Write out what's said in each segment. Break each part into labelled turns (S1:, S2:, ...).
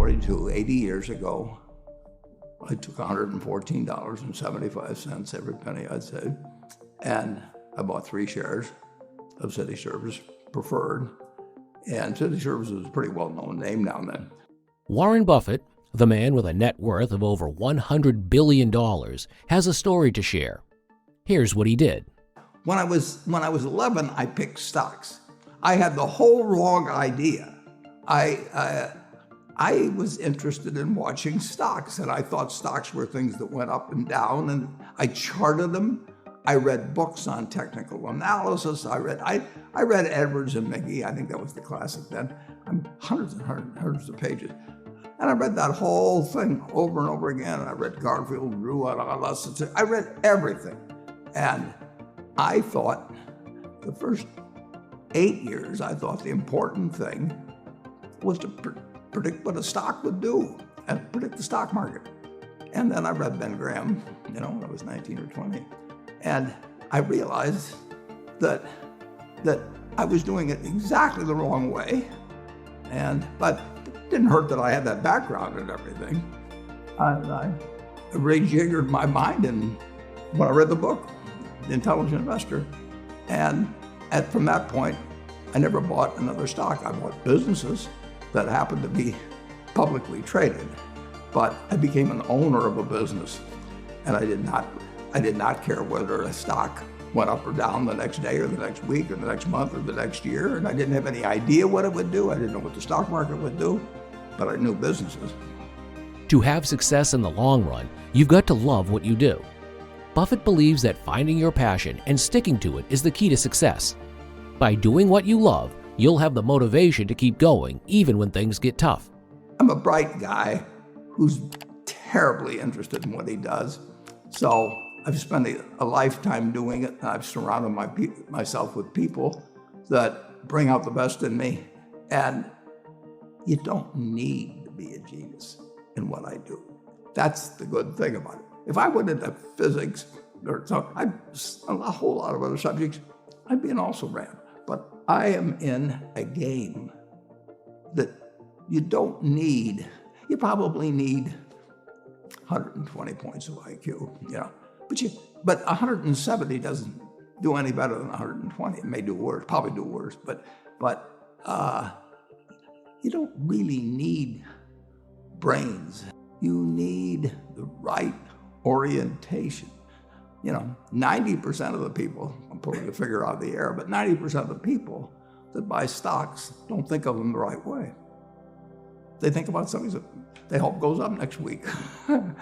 S1: 1942, 80 years ago, I took $114.75, every penny I'd saved, and I bought 3 shares of City Service Preferred. And City Service was a pretty well-known name down then.
S2: Warren Buffett, the man with a net worth of over $100 billion, has a story to share. Here's what he did.
S1: When I was 11, I picked stocks. I had the whole wrong idea. I was interested in watching stocks, and I thought stocks were things that went up and down, and I charted them. I read books on technical analysis. I read Edwards and McGee. I think that was the classic then. Hundreds and hundreds of pages. And I read that whole thing over and over again. I read Garfield, Drew, I read everything. And I thought the first 8 years, I thought the important thing was to predict what a stock would do and predict the stock market. And then I read Ben Graham, when I was 19 or 20. And I realized that I was doing it exactly the wrong way. But it didn't hurt that I had that background and everything. I rejiggered my mind when I read the book, The Intelligent Investor. And from that point, I never bought another stock. I bought businesses that happened to be publicly traded, but I became an owner of a business, and I did not care whether a stock went up or down the next day or the next week or the next month or the next year, and I didn't have any idea what it would do. I didn't know what the stock market would do, but I knew businesses.
S2: To have success in the long run, you've got to love what you do. Buffett believes that finding your passion and sticking to it is the key to success. By doing what you love, you'll have the motivation to keep going even when things get tough.
S1: I'm a bright guy who's terribly interested in what he does. So I've spent a lifetime doing it, and I've surrounded myself with people that bring out the best in me. And you don't need to be a genius in what I do. That's the good thing about it. If I went into physics or a whole lot of other subjects, I'd be an also-ran. But I am in a game that you don't need. You probably need 120 points of IQ, but 170 doesn't do any better than 120. It may do worse, probably do worse, but you don't really need brains. You need the right orientation. 90% of the people, I'm pulling a figure out of the air, but 90% of the people that buy stocks don't think of them the right way. They think about something that they hope goes up next week. And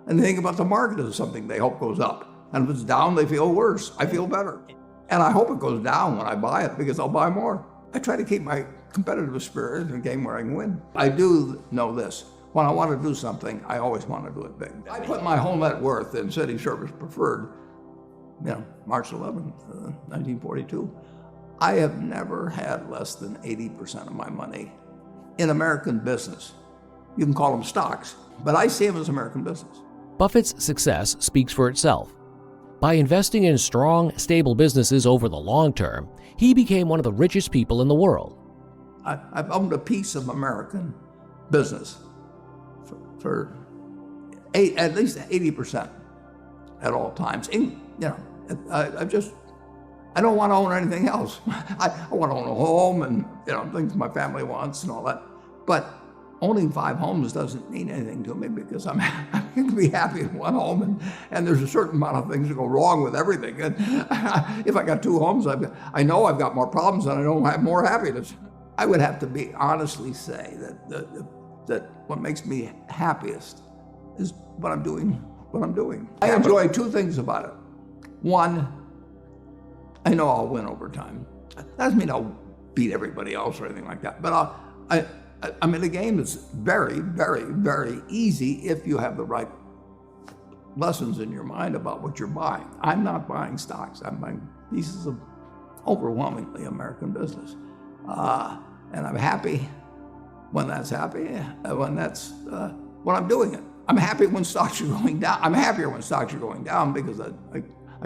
S1: they think about the market as something they hope goes up. And if it's down, they feel worse. I feel better. And I hope it goes down when I buy it because I'll buy more. I try to keep my competitive spirit in a game where I can win. I do know this. When I want to do something, I always want to do it big. I put my whole net worth in City Service Preferred, March 11th, 1942. I have never had less than 80% of my money in American business. You can call them stocks, but I see them as American business.
S2: Buffett's success speaks for itself. By investing in strong, stable businesses over the long term, he became one of the richest people in the world.
S1: I've owned a piece of American business for at least 80% at all times. And, I don't want to own anything else. I want to own a home and things my family wants and all that. But owning 5 homes doesn't mean anything to me because I can be happy in one home, and there's a certain amount of things that go wrong with everything. And if I got 2 homes, I know I've got more problems and I don't have more happiness. I would have to honestly say that what makes me happiest is what I'm doing. I enjoy 2 things about it. One, I know I'll win over time. That doesn't mean I'll beat everybody else or anything like that, but I'm in a game that's very, very, very easy if you have the right lessons in your mind about what you're buying. I'm not buying stocks. I'm buying pieces of overwhelmingly American business. And I'm happy when that's when I'm doing it. I'm happy when stocks are going down. I'm happier when stocks are going down because I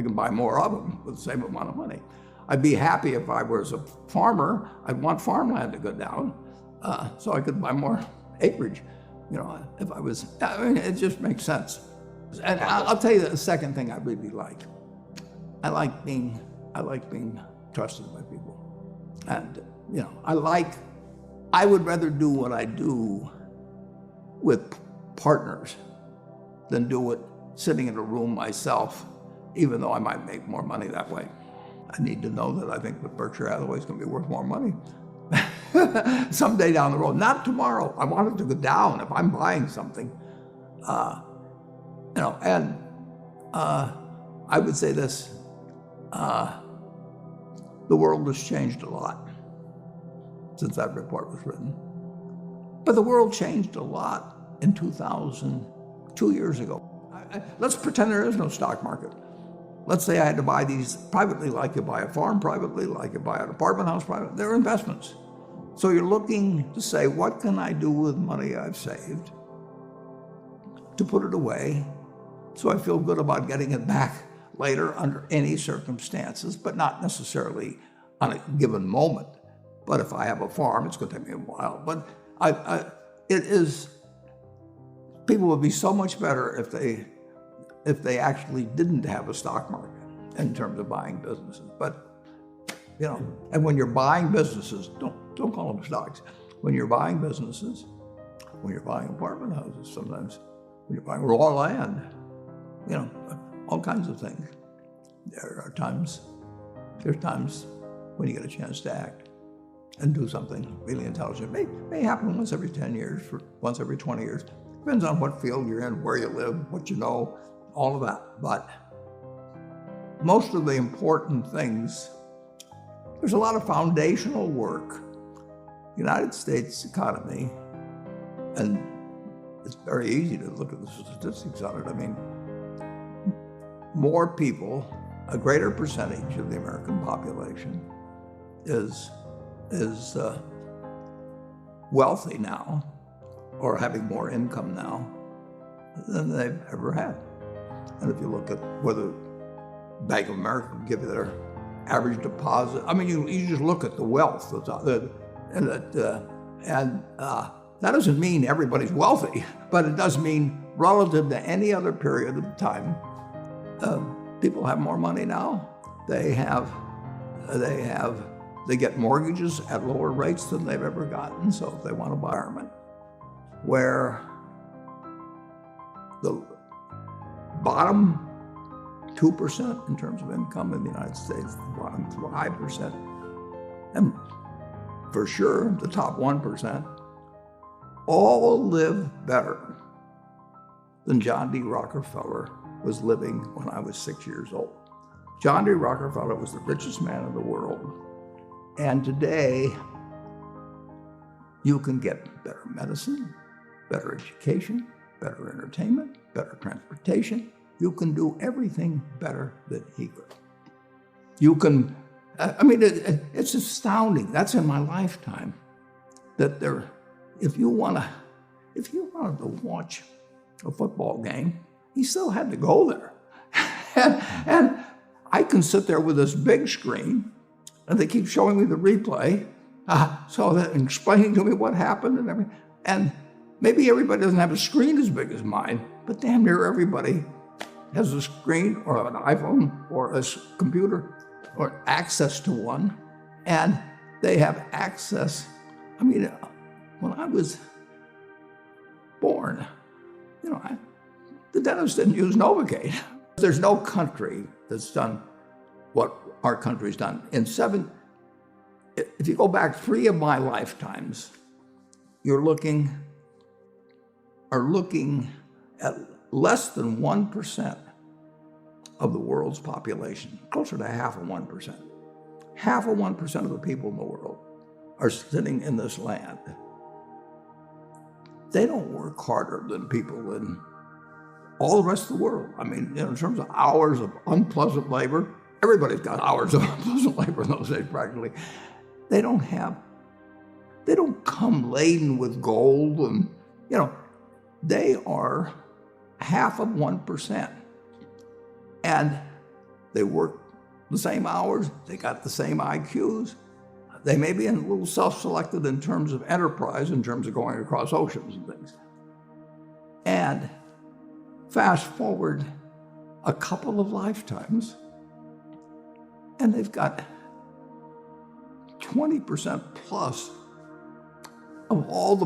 S1: can buy more of them with the same amount of money. I'd be happy if I was a farmer. I'd want farmland to go down so I could buy more acreage. If I was, I mean, it just makes sense. And I'll tell you the second thing I really like. I like being trusted by people. And, I would rather do what I do with partners than do it sitting in a room myself, even though I might make more money that way. I need to know that I think that Berkshire Hathaway is going to be worth more money someday down the road. Not tomorrow. I want it to go down if I'm buying something. And I would say this, the world has changed a lot since that report was written. But the world changed a lot in 2000, 2 years ago. Let's pretend there is no stock market. Let's say I had to buy these privately, like you buy a farm privately, like you buy an apartment house privately. They're investments. So you're looking to say, what can I do with money I've saved to put it away so I feel good about getting it back later under any circumstances, but not necessarily on a given moment. But if I have a farm, it's going to take me a while. But people would be so much better if they actually didn't have a stock market in terms of buying businesses. But, and when you're buying businesses, don't call them stocks. When you're buying businesses, when you're buying apartment houses, sometimes when you're buying raw land, all kinds of things. There's times when you get a chance to act and do something really intelligent. It may happen once every 10 years, once every 20 years. Depends on what field you're in, where you live, what you know, all of that. But most of the important things, there's a lot of foundational work. The United States economy, and it's very easy to look at the statistics on it. I mean, more people, a greater percentage of the American population is wealthy now, or having more income now than they've ever had. And if you look at whether Bank of America can give you their average deposit, I mean, you just look at the wealth that's out there, and that doesn't mean everybody's wealthy, but it does mean relative to any other period of time, people have more money now. They get mortgages at lower rates than they've ever gotten. So if they want to buy an apartment, where the bottom 2% in terms of income in the United States, the bottom 5%, and for sure the top 1%, all live better than John D. Rockefeller was living when I was 6 years old. John D. Rockefeller was the richest man in the world. And today, you can get better medicine, better education, better entertainment, better transportation. You can do everything better than he could. You can, it's astounding. That's in my lifetime. That if you wanted to watch a football game, he still had to go there. and I can sit there with this big screen, and they keep showing me the replay, and explaining to me what happened and everything. And maybe everybody doesn't have a screen as big as mine, but damn near everybody has a screen or an iPhone or a computer or access to one. And they have access. I mean, when I was born, the dentist didn't use Novocaine. There's no country that's done what our country's done. If you go back 3 of my lifetimes, are looking at less than 1% of the world's population, closer to half of 1%. Half of 1% of the people in the world are sitting in this land. They don't work harder than people in all the rest of the world. I mean, in terms of hours of unpleasant labor, everybody's got hours of unpleasant labor in those days practically. They don't come laden with gold and, they are half of 1%. And they work the same hours, they got the same IQs, They may be a little self-selected in terms of enterprise, in terms of going across oceans and things. And fast forward a couple of lifetimes, and they've got 20% plus of all the